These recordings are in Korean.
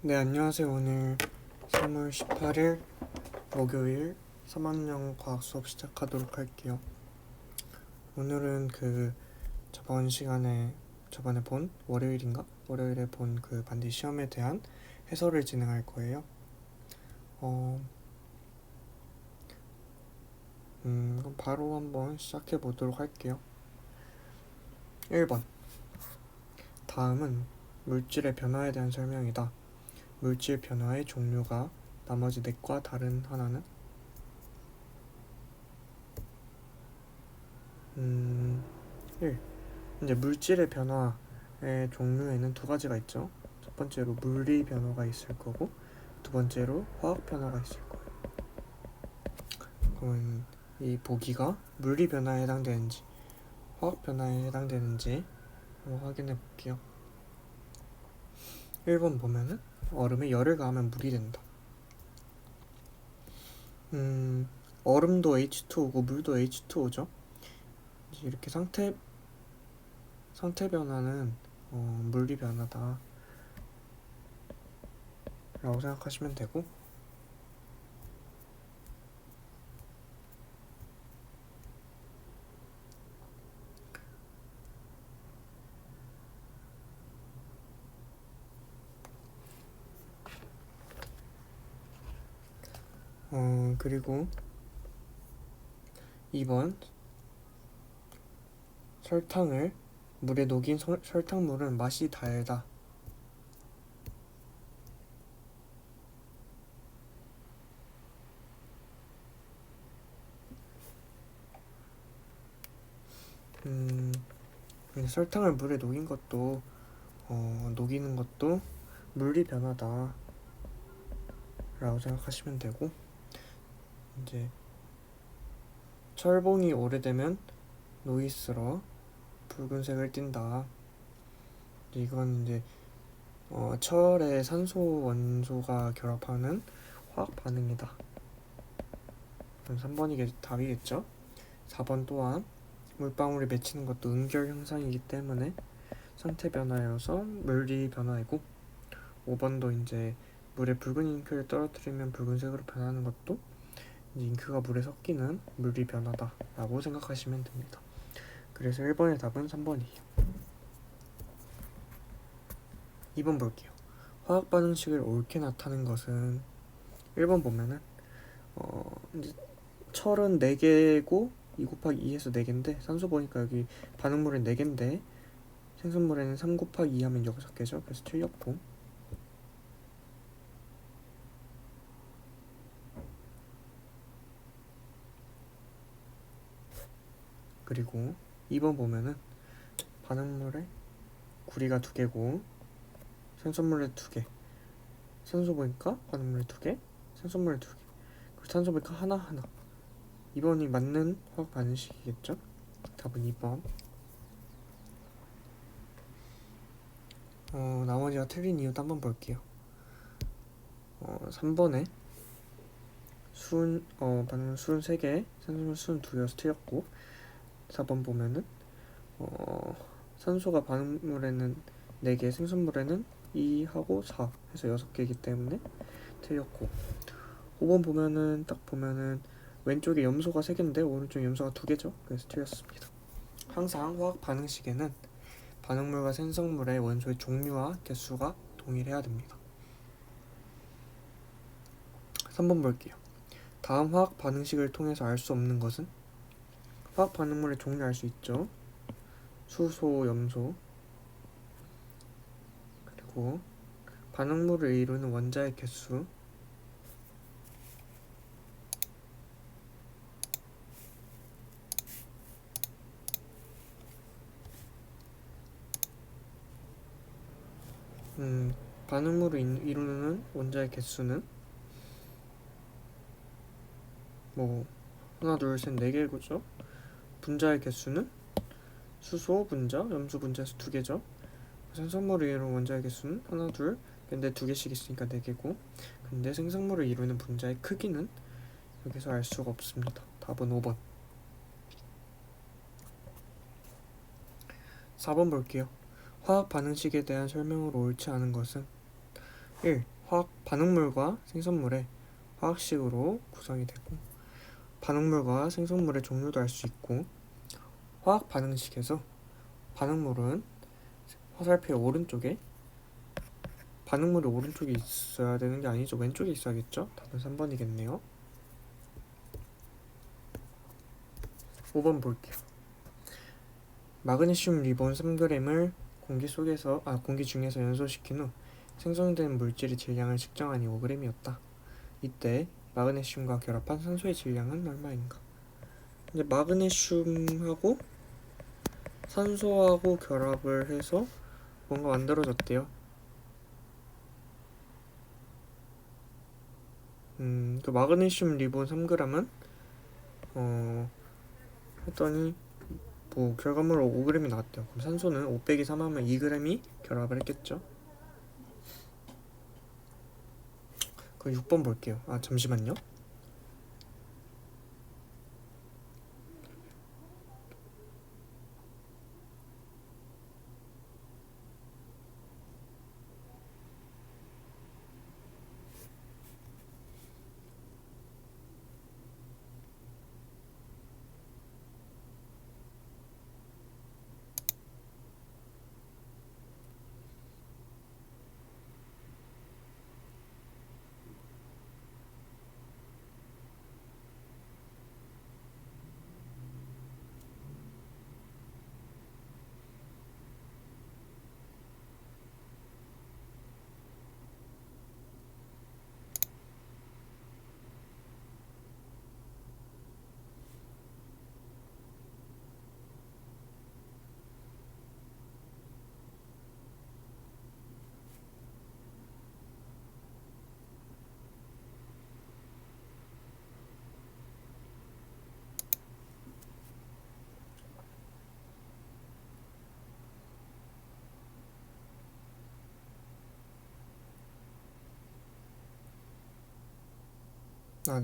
네, 안녕하세요. 오늘 3월 18일 목요일 3학년 과학 수업 시작하도록 할게요. 오늘은 저번에 본 월요일에 본 그 반디 시험에 대한 해설을 진행할 거예요. 그럼 바로 한번 시작해 보도록 할게요. 1번. 다음은 물질의 변화에 대한 설명이다. 물질 변화의 종류가 나머지 넷과 다른 하나는? 1. 이제 물질의 변화의 종류에는 두 가지가 있죠. 첫 번째로 물리 변화가 있을 거고, 두 번째로 화학 변화가 있을 거예요. 그러면 이 보기가 물리 변화에 해당되는지 화학 변화에 해당되는지 한번 확인해 볼게요. 1번 보면은 얼음에 열을 가하면 물이 된다. 얼음도 H2O고 물도 H2O죠. 이렇게 상태 변화는 물리 변화다 라고 생각하시면 되고, 그리고 2번 설탕을 물에 녹인 설탕물은 맛이 달다. 설탕을 물에 녹이는 것도 물리 변화다 라고 생각하시면 되고, 이제 철봉이 오래되면 노이스러 붉은색을 띈다. 이건 이제 철에 산소 원소가 결합하는 화학 반응이다. 그럼 3번이 답이겠죠. 4번 또한 물방울이 맺히는 것도 응결 현상이기 때문에 상태 변화여서 물리 변화이고, 5번도 이제 물에 붉은 잉크를 떨어뜨리면 붉은색으로 변하는 것도 잉크가 물에 섞이는 물리 변화다 라고 생각하시면 됩니다. 그래서 1번의 답은 3번이에요. 2번 볼게요. 화학 반응식을 옳게 나타낸 것은 1번 보면은 이제 철은 4개고 2 곱하기 2에서 4개인데, 산소 보니까 여기 반응물은 4개인데 생성물에는 3 곱하기 2 하면 6개죠. 그래서 틀렸고, 그리고 2번 보면은 반응물에 구리가 2개고 생성물에 2개, 산소 보니까 반응물에 2개, 생성물에 2개, 그리고 산소 보니까 하나. 2번이 맞는 화학 반응식이겠죠? 답은 2번. 나머지가 틀린 이유도 한번 볼게요. 3번에 반응물 수은 3개, 생성물 수은 2개여서 틀렸고, 4번 보면은 산소가 반응물에는 4개, 생성물에는 2하고 4 해서 6개이기 때문에 틀렸고, 5번 보면은 딱 보면은 왼쪽에 염소가 3개인데 오른쪽에 염소가 2개죠. 그래서 틀렸습니다. 항상 화학 반응식에는 반응물과 생성물의 원소의 종류와 개수가 동일해야 됩니다. 3번 볼게요. 다음 화학 반응식을 통해서 알 수 없는 것은? 화학 반응물의 종류 알 수 있죠. 수소, 염소. 그리고 반응물을 이루는 원자의 개수, 반응물을 이루는 원자의 개수는 하나, 둘, 셋, 4개고죠. 분자의 개수는 수소 분자, 염소 분자에서 2개죠. 생성물을 이루는 원자의 개수는 하나, 둘, 근데 2개씩 있으니까 4개고, 근데 생성물을 이루는 분자의 크기는 여기서 알 수가 없습니다. 답은 5번. 4번 볼게요. 화학 반응식에 대한 설명으로 옳지 않은 것은? 1. 화학 반응물과 생성물의 화학식으로 구성이 되고 반응물과 생성물의 종류도 알 수 있고 화학 반응식에서 반응물은 화살표의 오른쪽에 반응물이 오른쪽에 있어야 되는 게 아니죠. 왼쪽에 있어야겠죠? 답은 3번이겠네요. 5번 볼게요. 마그네슘 리본 3g을 공기 중에서 연소시킨 후 생성된 물질의 질량을 측정하니 5g이었다. 이때 마그네슘과 결합한 산소의 질량은 얼마인가? 이제 마그네슘하고 산소하고 결합을 해서 뭔가 만들어졌대요. 그 마그네슘 리본 3g은 했더니 뭐 결과물로 5g이 나왔대요. 그럼 산소는 5 빼기 3 하면 2g이 결합을 했겠죠. 그 6번 볼게요. 잠시만요.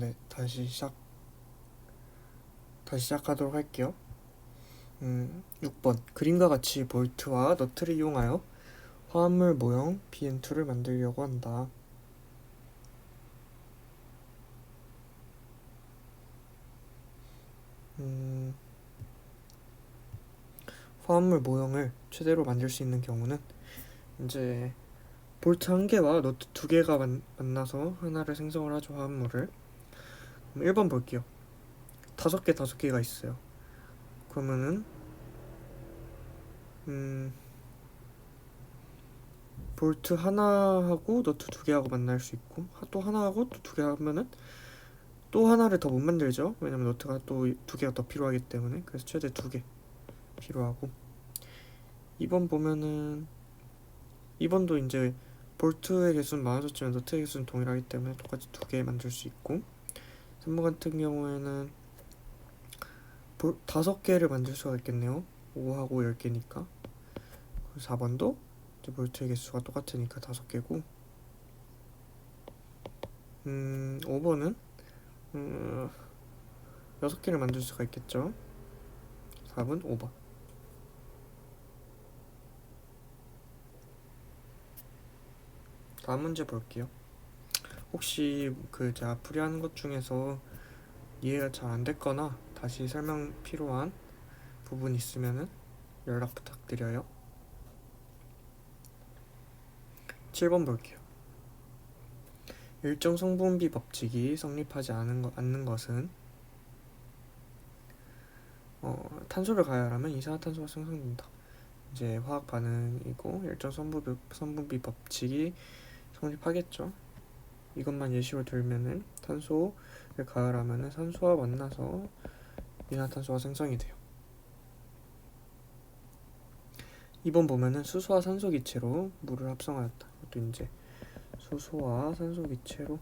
네. 다시 시작하도록 할게요. 6번. 그림과 같이 볼트와 너트를 이용하여 화합물 모형 BN2를 만들려고 한다. 화합물 모형을 최대로 만들 수 있는 경우는 이제 볼트 1개와 너트 2개가 만나서 하나를 생성을 하죠. 화합물을. 1번 볼게요. 5개가 있어요. 그러면은 볼트 하나하고 너트 2개하고 만날 수 있고 또 하나하고 또 2개 하면은 또 하나를 더 못 만들죠. 왜냐면 너트가 또 2개가 더 필요하기 때문에. 그래서 최대 2개 필요하고 2번 보면은 2번도 이제 볼트의 개수는 많아졌지만 너트의 개수는 동일하기 때문에 똑같이 2개 만들 수 있고 3번 같은 경우에는 5개를 만들 수가 있겠네요. 5하고 10개니까. 4번도 이제 볼트의 개수가 똑같으니까 5개고 5번은 6개를 만들 수가 있겠죠. 4번, 5번. 다음 문제 볼게요. 혹시 제가 풀이하는 것 중에서 이해가 잘 안 됐거나 다시 설명 필요한 부분 있으면은 연락 부탁드려요. 7번 볼게요. 일정 성분비 법칙이 성립하지 않는 것은 탄소를 가열하면 이산화탄소가 생성된다. 이제 화학 반응이고 일정 성분비 법칙이 성립하겠죠. 이것만 예시로 들면은 탄소를 가열하면은 산소와 만나서 이산화탄소가 생성이 돼요. 2번 보면은 수소와 산소 기체로 물을 합성하였다. 이것도 이제 수소와 산소 기체로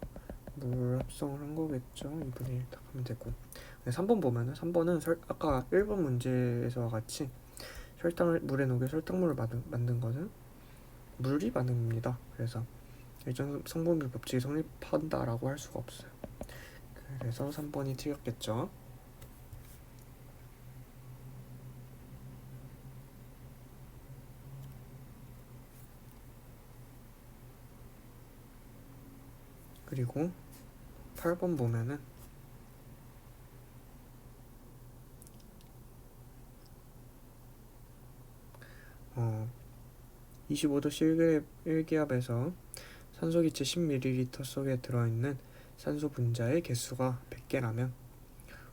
물을 합성을 한 거겠죠. 2분의 1 딱 하면 되고. 3번 보면은 3번은 아까 1번 문제에서와 같이 물에 녹여 설탕물을 만든 것은 물이 반응입니다. 그래서 일정 성분비 법칙이 성립한다라고 할 수가 없어요. 그래서 3번이 틀렸겠죠. 그리고 8번 보면은 25도 실기압에서 산소기체 10ml 속에 들어있는 산소 분자의 개수가 100개라면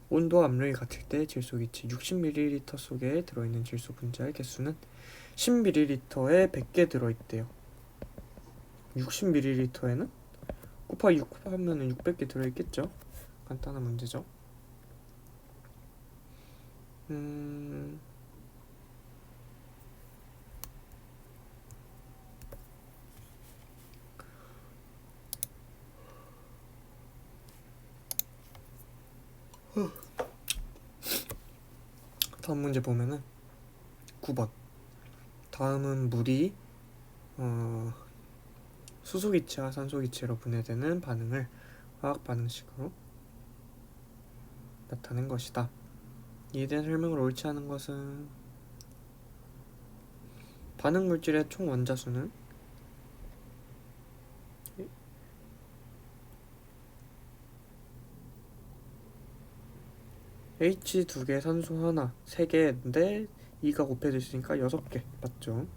온도 압력이 같을 때 질소기체 60ml 속에 들어있는 질소 분자의 개수는 10ml에 100개 들어있대요. 60ml에는 곱하기 6 하면은 600개 들어있겠죠? 간단한 문제죠. 다음 문제 보면은 9번. 다음은 물이 수소기체와 산소기체로 분해되는 반응을 화학 반응식으로 나타낸 것이다. 이에 대한 설명을 옳지 않은 것은 반응 물질의 총 원자수는 H 2개, 산소 하나, 3개인데 2가 곱해져 있으니까 6개 맞죠?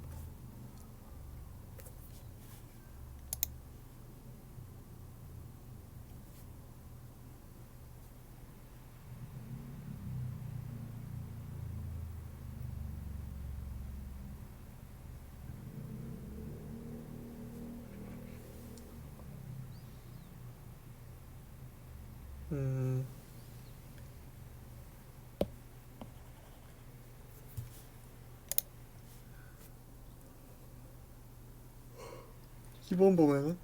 이번 보면은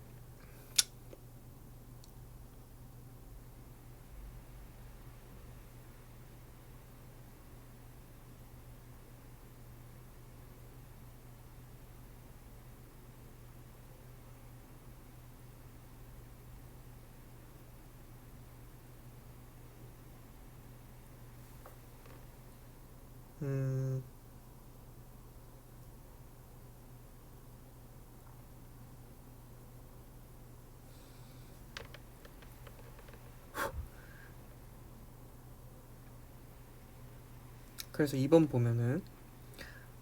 그래서 2번 보면은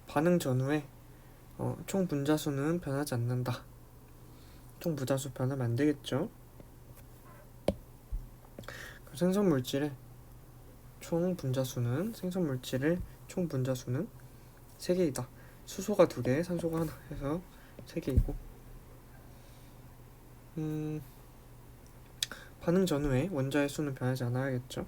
반응 전후에 총 분자수는 변하지 않는다. 총 분자수 변하면 안 되겠죠? 생성 물질의 총 분자수는 3개이다. 수소가 2개, 산소가 하나 해서 3개이고 반응 전후에 원자의 수는 변하지 않아야겠죠.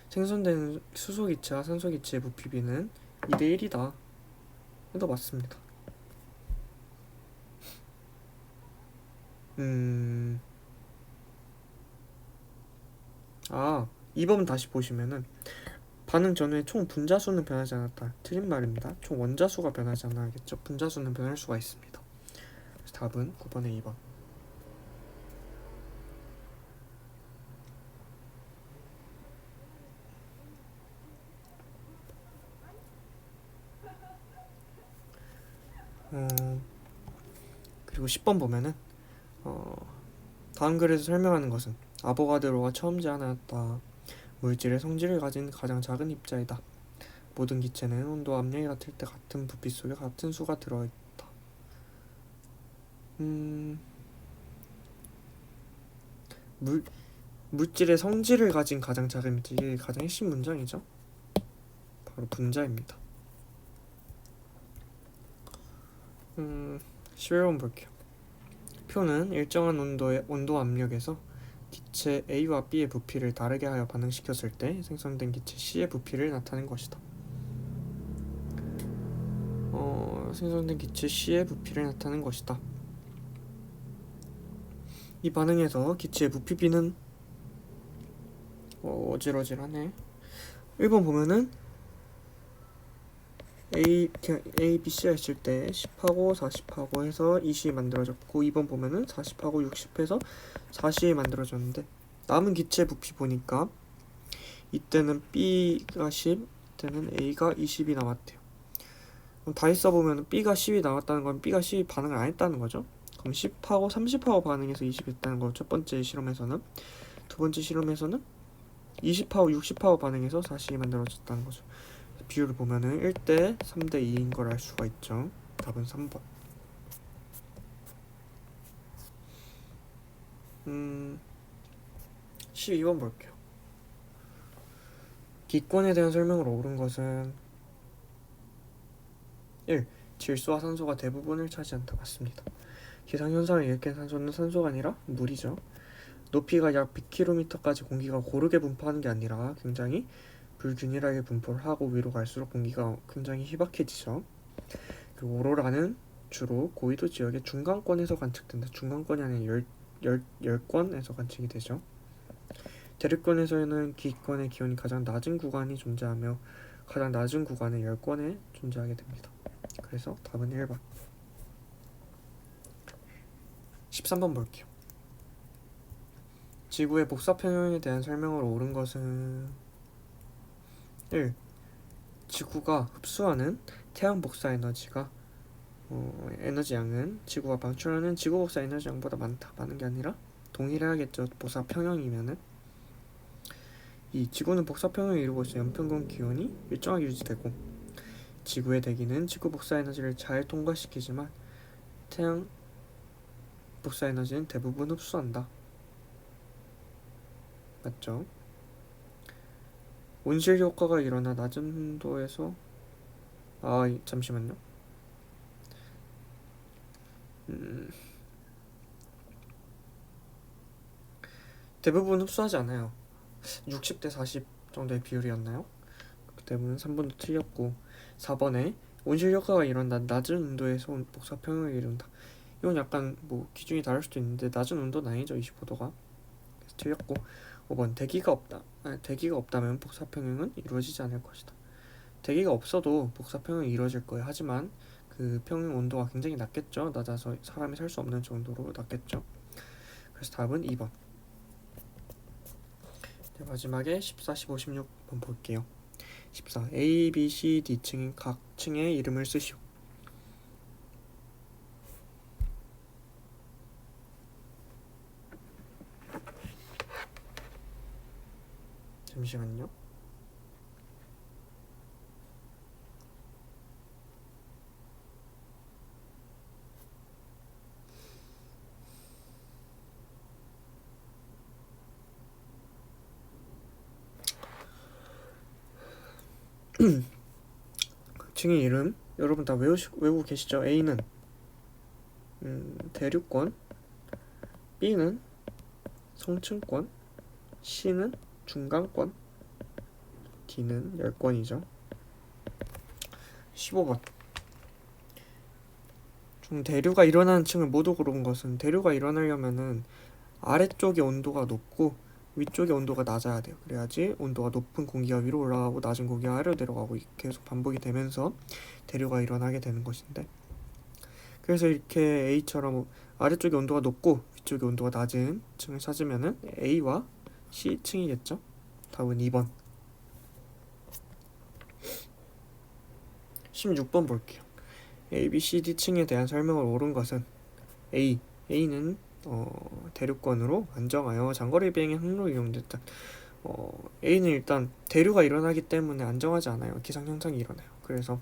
생성된 수소기체와 산소기체의 부피비는 2대1이다. 이거 맞습니다. 2번 다시 보시면은 반응 전후에 총 분자수는 변하지 않았다. 틀린 말입니다. 총 원자수가 변하지 않아야겠죠. 분자수는 변할 수가 있습니다. 그래서 답은 9번에 2번. 그리고 10번 보면은 다음 글에서 설명하는 것은 아보가드로가 처음 제안하였다. 물질의 성질을 가진 가장 작은 입자이다. 모든 기체는 온도 압력이 같을 때 같은 부피 속에 같은 수가 들어있다. 물질의 성질을 가진 가장 작은 입자, 이게 가장 핵심 문장이죠. 바로 분자입니다. 11번 볼게요. 표는 일정한 온도 압력에서 기체 A와 B의 부피를 다르게 하여 반응시켰을 때 생성된 기체 C의 부피를 나타낸 것이다. 생성된 기체 C의 부피를 나타낸 것이다. 이 반응에서 기체의 부피 B는 어질어질하네. 1번 보면은 A, B, C가 있을 때 10하고 40하고 해서 20이 만들어졌고 2번 보면은 40하고 60해서 40이 만들어졌는데 남은 기체 부피 보니까 이때는 B가 10, 이때는 A가 20이 남았대요. 그럼 다시 써보면 B가 10이 남았다는 건 B가 10이 반응을 안 했다는 거죠. 그럼 10하고 30하고 반응해서 20이었다는 거 첫 번째 실험에서는. 두 번째 실험에서는 20하고 60하고 반응해서 40이 만들어졌다는 거죠. 비율을 보면은 1대 3대 2인 걸 알 수가 있죠. 답은 3번. 12번 볼게요. 기권에 대한 설명으로 옳은 것은 1. 질소와 산소가 대부분을 차지한다. 맞습니다. 기상현상을 일으킨 산소는 산소가 아니라 물이죠. 높이가 약 100km까지 공기가 고르게 분포하는 게 아니라 굉장히 불균일하게 분포를 하고 위로 갈수록 공기가 굉장히 희박해지죠. 그리고 오로라는 주로 고緯도 지역의 중간권에서 관측된다. 중간권이 아니라 열권에서 관측이 되죠. 대륙권에서는 기권의 기온이 가장 낮은 구간이 존재하며 가장 낮은 구간의 열권에 존재하게 됩니다. 그래서 답은 1번. 13번 볼게요. 지구의 복사평형에 대한 설명으로 옳은 것은 1. 지구가 흡수하는 태양 복사 에너지가 에너지 양은 지구가 방출하는 지구 복사 에너지 양보다 많은 게 아니라 동일해야겠죠. 복사평형이면은. 이 지구는 복사평형을 이루고 있어 연평균 기온이 일정하게 유지되고 지구의 대기는 지구 복사 에너지를 잘 통과시키지만 태양 복사 에너지는 대부분 흡수한다. 맞죠? 온실 효과가 일어나 낮은 온도에서 잠시만요. 대부분 흡수하지 않아요. 60대 40 정도의 비율이었나요? 그 때문에 3번도 틀렸고 4번에 온실 효과가 일어나 낮은 온도에서 복사평형을 이룬다. 이건 약간 뭐 기준이 다를 수도 있는데 낮은 온도는 아니죠. 25도가. 그래서 틀렸고 5번 대기가 없다면 복사평형은 이루어지지 않을 것이다. 대기가 없어도 복사평형이 이루어질 거예요. 하지만 그 평형 온도가 굉장히 낮겠죠. 낮아서 사람이 살 수 없는 정도로 낮겠죠. 그래서 답은 2번. 마지막에 14, 15, 16번 볼게요. 14. A, B, C, D 층인 각 층의 이름을 쓰시오. 잠시만요. 층의 이름 여러분 다 외우고 계시죠? A는 대륙권, B는 성층권, C는 중간권, D는 열권이죠. 15번. 좀 대류가 일어나는 층을 모두 고른 것은 대류가 일어나려면은 아래쪽의 온도가 높고 위쪽의 온도가 낮아야 돼요. 그래야지 온도가 높은 공기가 위로 올라가고 낮은 공기가 아래로 내려가고 계속 반복이 되면서 대류가 일어나게 되는 것인데, 그래서 이렇게 A처럼 아래쪽의 온도가 높고 위쪽의 온도가 낮은 층을 찾으면은 A와 C층이겠죠. 답은 2번. 16번 볼게요. A, B, C, D 층에 대한 설명을 옳은 것은 A는 대륙권으로 안정하여 장거리 비행의 항로로 이용됐다. A는 일단 대류가 일어나기 때문에 안정하지 않아요. 기상현상이 일어나요. 그래서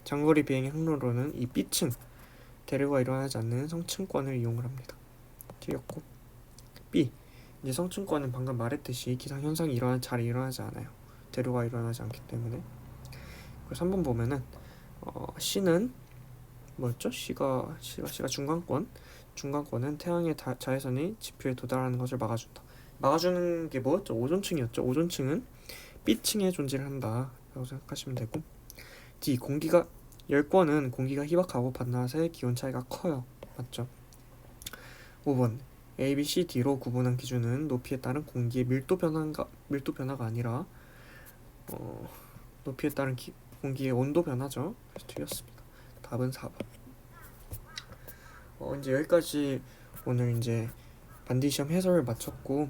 장거리 비행의 항로로는 이 B층, 대류가 일어나지 않는 성층권을 이용을 합니다. 틀렸고 B, 이제 성층권은 방금 말했듯이 기상현상이 잘 일어나지 않아요. 대류가 일어나지 않기 때문에. 그래서 3번 보면은 C는 뭐였죠? C가 중간권은 태양의 자외선이 지표에 도달하는 것을 막아준다. 막아주는 게 뭐였죠? 오존층이었죠. 오존층은 B층에 존재를 한다 라고 생각하시면 되고, D, 열권은 공기가 희박하고 밤낮의 기온 차이가 커요. 맞죠? 5번 A, B, C, D로 구분한 기준은 높이에 따른 공기의 밀도 변화가 아니라 높이에 따른 공기의 온도 변화죠. 그래서 틀렸습니다. 답은 4번. 이제 여기까지 오늘 이제 반디 시험 해설을 마쳤고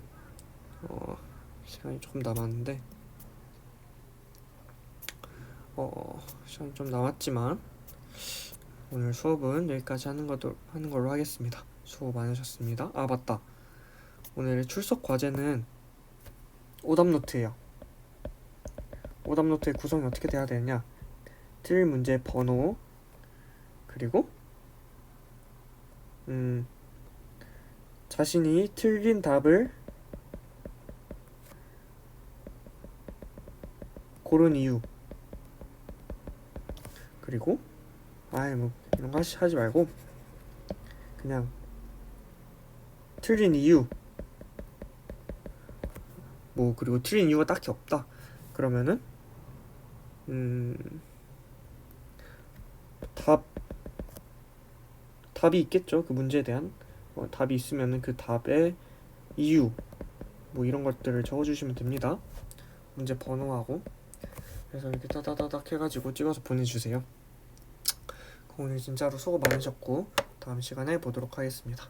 시간이 조금 남았는데 시간이 좀 남았지만 오늘 수업은 여기까지 하는 걸로 하겠습니다. 수고 많으셨습니다. 아, 맞다. 오늘 출석 과제는 오답노트예요. 오답노트의 구성이 어떻게 돼야 되느냐? 틀린 문제 번호, 그리고 자신이 틀린 답을 고른 이유, 그리고 뭐 이런 거 하지 말고 그냥 틀린 이유, 뭐 그리고 틀린 이유가 딱히 없다 그러면은 답이 있겠죠. 그 문제에 대한 답이 있으면은 그 답의 이유, 뭐 이런 것들을 적어주시면 됩니다. 문제 번호하고. 그래서 이렇게 따다다닥 해가지고 찍어서 보내주세요. 오늘 진짜로 수고 많으셨고 다음 시간에 보도록 하겠습니다.